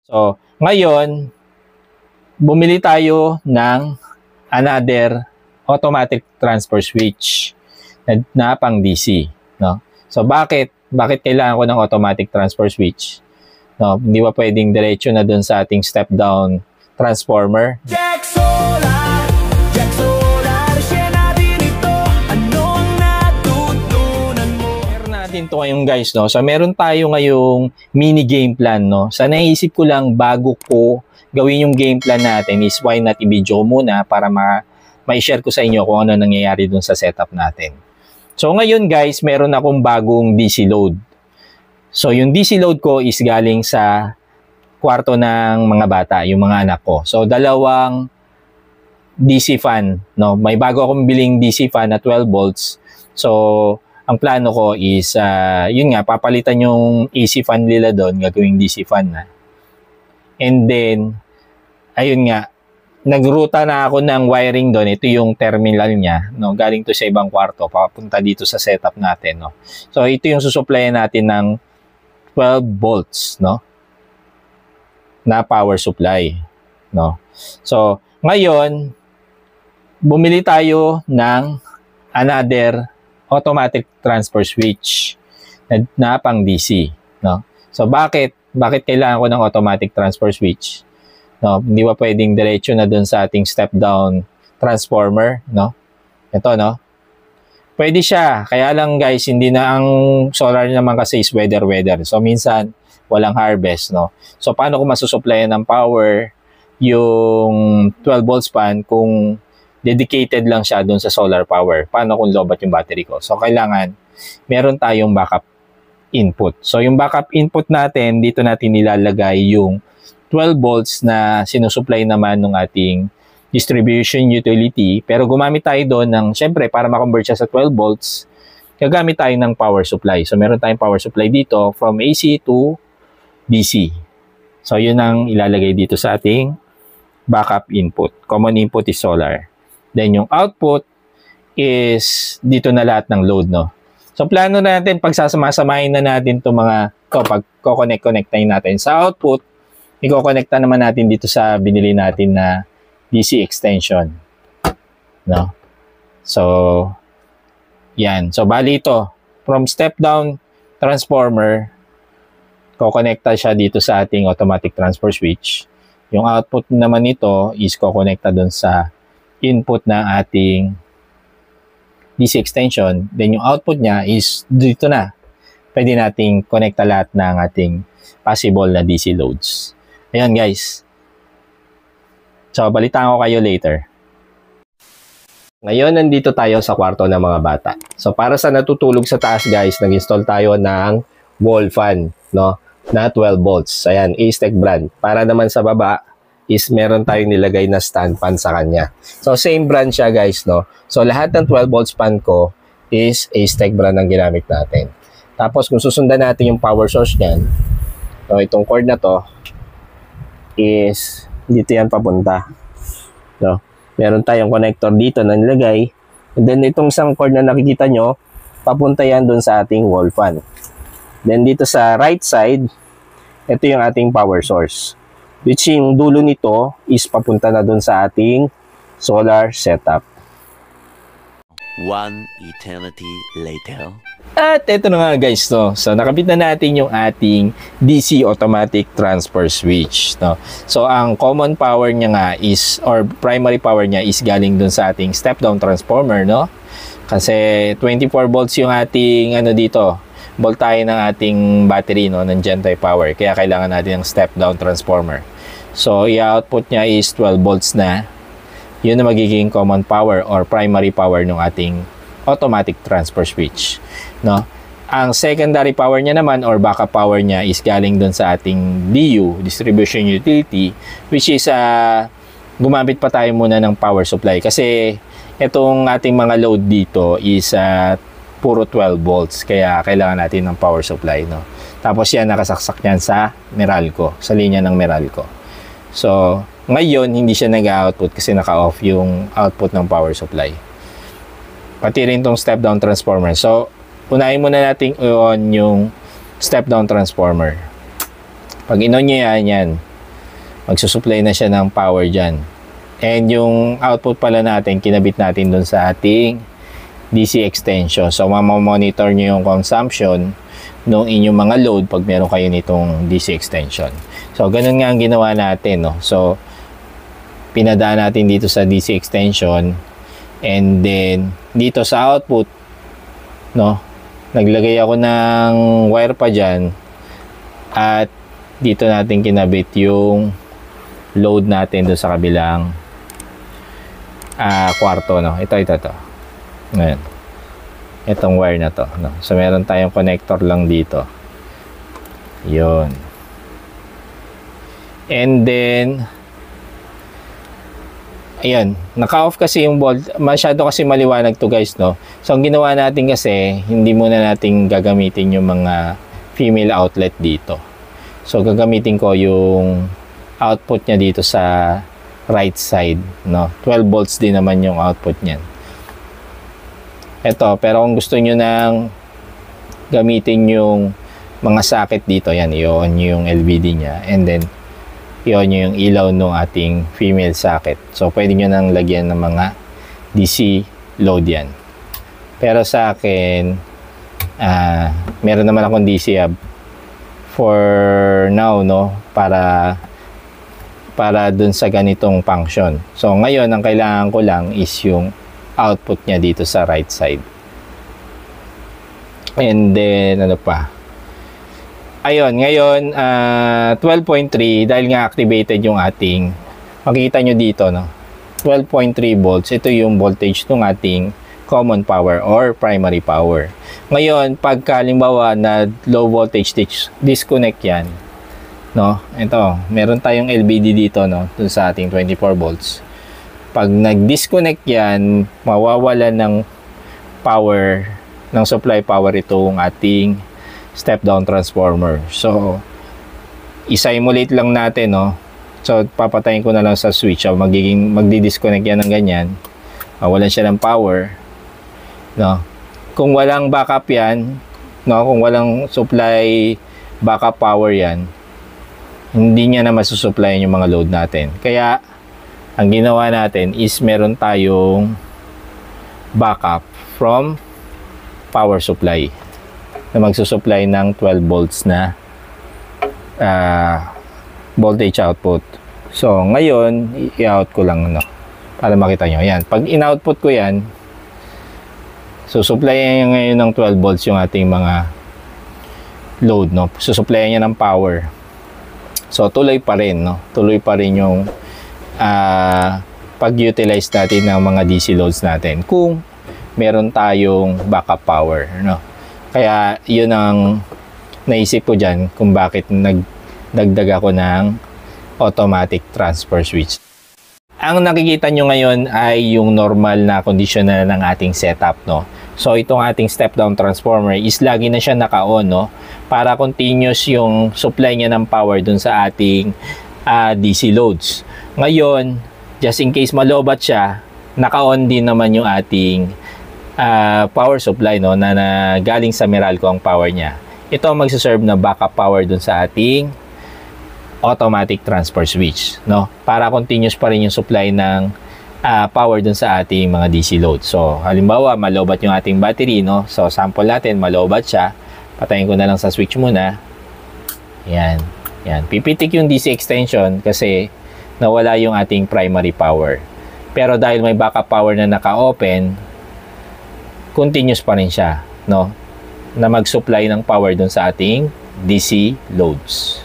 So, ngayon, bumili tayo ng another automatic transfer switch na pang DC, no? So, bakit kailangan ko ng automatic transfer switch? No, hindi ba pwedeng diretso na dun sa ating step down transformer? Jack Solar, share natin ito. Ano ang natutunan mo? Meron natin to ngayon guys, no? So meron tayo ngayong mini game plan, no? Sa naisip ko lang bago ko gawin yung game plan natin is why not i-video muna para ma-share ko sa inyo kung ano nangyayari dun sa setup natin. So ngayon guys, meron akong bagong DC load. So yung DC load ko is galing sa kwarto ng mga bata, yung mga anak ko. So dalawang DC fan, no? May bago akong biling DC fan na 12 volts. So ang plano ko is yun nga, papalitan yung AC fan nila doon, gagawing DC fan na. And then ayun nga, nagruta na ako ng wiring doon. Ito yung terminal niya, no? Galing to sa ibang kwarto, papunta dito sa setup natin, no? So ito yung susuplayan natin ng 12 volts, no? Na power supply, no? So, ngayon, bumili tayo ng another automatic transfer switch na pang DC, no? So, bakit kailangan ko ng automatic transfer switch? No, hindi ba pwedeng diretso na dun sa ating step down transformer, no? Ito, no? Pwede siya. Kaya lang guys, hindi na ang solar naman kasi is weather. So minsan walang harvest, no? So paano ko masusuplayan ng power yung 12 volts pan kung dedicated lang siya doon sa solar power? Paano kung lobat yung battery ko? So kailangan meron tayong backup input. So yung backup input natin, dito natin nilalagay yung 12 volts na sinusupply naman ng ating distribution utility, pero gumamit tayo doon ng, syempre, para ma-convert siya sa 12 volts, gagamit tayo ng power supply. So, meron tayong power supply dito from AC to DC. So, yun ang ilalagay dito sa ating backup input. Common input is solar. Then, yung output is dito na lahat ng load, no? So, plano natin, pagsasama-samahin na natin itong mga, pag connect-tayin natin sa output, i-connecta naman natin dito sa binili natin na DC extension, no? So yan. So bali ito, from step down transformer, kokonekta siya dito sa ating automatic transfer switch. Yung output naman nito is kokonekta dun sa input ng ating DC extension. Then yung output niya is dito na. Pwede nating connecta lahat ng ating possible na DC loads. Ayan guys. So, balitaan ko kayo later. Ngayon, nandito tayo sa kwarto ng mga bata. So, para sa natutulog sa taas, guys, nag-install tayo ng wall fan, no? Na 12 volts. Ayan, A-Stec brand. Para naman sa baba, is meron tayong nilagay na stand fan sa kanya. So, same brand siya, guys, no? So, lahat ng 12 volts fan ko is A-Stec brand ang ginamit natin. Tapos, kung susundan natin yung power source niyan, so, itong cord na to, is dito yan papunta, no? Meron tayong connector dito na nilagay, and then itong isang cord na nakikita nyo, papunta yan dun sa ating wall fan. Then dito sa right side, ito yung ating power source, which yung dulo nito is papunta na dun sa ating solar setup. One eternity later. At ito na nga guys, no? So nakabit na natin yung ating DC automatic transfer switch, no? So ang common power niya nga is, or primary power niya is galing dun sa ating step down transformer, no? Kasi 24 volts yung ating dito, voltahe ng ating battery, no, ng Gen5 power. Kaya kailangan natin ng step down transformer. So i-output niya is 12 volts na. Yun na magiging common power or primary power ng ating automatic transfer switch, no? Ang secondary power niya naman or backup power niya is galing doon sa ating DU, distribution utility, which is gumamit pa tayo muna ng power supply kasi itong ating mga load dito is puro 12 volts, kaya kailangan natin ng power supply, no? Tapos yan, nakasaksak yan sa Meralco, sa linya ng Meralco. So ngayon hindi siya nag-output kasi naka-off yung output ng power supply, pati rin tong step down transformer. So unahin muna natin on yung step down transformer. Pag in-on nyo yan, Magsusupply na siya ng power dyan. And yung output pala natin, kinabit natin dun sa ating DC extension. So, mamamonitor nyo yung consumption ng inyong mga load pag meron kayo nitong DC extension. So, ganun nga ang ginawa natin, no? So, pinadaan natin dito sa DC extension. And then, dito sa output, no? Naglagay ako ng wire pa dyan. At, dito natin kinabit yung load natin doon sa kabilang kwarto, no? Ito. Ngayon. Itong wire na to, no? So, meron tayong connector lang dito. Yun. And then, ayan. Naka-off kasi yung volt. Masyado kasi maliwanag to, guys, no? So, ang ginawa natin kasi, hindi muna natin gagamitin yung mga female outlet dito. So, gagamitin ko yung output niya dito sa right side, no? 12 volts din naman yung output niyan. Ito, pero kung gusto niyo nang gamitin yung mga socket dito, yan, i-on nyo yung LVD niya, and then i-on nyo yung ilaw ng ating female socket. So, pwede nyo nang lagyan ng mga DC load yan. Pero sa akin, meron naman akong DC hub for now, no? Para dun sa ganitong function. So, ngayon, ang kailangan ko lang is yung output niya dito sa right side. And then, ano pa? Ayun, ngayon, 12.3, dahil nga activated yung ating, makikita nyo dito, no? 12.3 volts, ito yung voltage ng ating common power or primary power. Ngayon, pagka halimbawa na low voltage disconnect yan, no? Ito, meron tayong LVD dito, no? Dun sa ating 24 volts. Pag nag-disconnect yan, mawawala ng power, ng supply power itong ating step-down transformer. So, i-simulate lang natin, no? So, papatayin ko na lang sa switch. So, magdi-disconnect yan ng ganyan. Mawalan siya ng power, no? Kung walang backup yan, no? Kung walang supply backup power yan, hindi niya na masusupply yung mga load natin. Kaya, ang ginawa natin is meron tayong backup from power supply na magsusupply ng 12 volts na voltage output. So, ngayon, i-out ko lang, no? Para makita nyo. Yan. Pag in-output ko yan, susupply ngayon ng 12 volts yung ating mga load, no? Susupply niya ng power. So, tuloy pa rin, no? Tuloy pa rin yung pag-utilize natin ng mga DC loads natin kung meron tayong backup power, no? Kaya, yun ang naisip ko dyan kung bakit nagdagdag ako ng automatic transfer switch. Ang nakikita nyo ngayon ay yung normal na condition na ng ating setup, no? So, itong ating step-down transformer is lagi na siya naka-on, no? Para continuous yung supply niya ng power dun sa ating DC loads. Ngayon, just in case malobat siya, naka-on din naman yung ating power supply, no? Na galing sa Meralco ang power niya. Ito ang magsaserve na backup power dun sa ating automatic transfer switch, no? Para continuous pa rin yung supply ng power dun sa ating mga DC load. So, halimbawa, malobat yung ating battery, no? So, sample natin, malobat siya. Patayin ko na lang sa switch muna. Yan. Yan. Pipitik yung DC extension kasi nawala yung ating primary power. Pero dahil may backup power na naka-open, continuous pa rin siya, no? Na mag-supply ng power dun sa ating DC loads.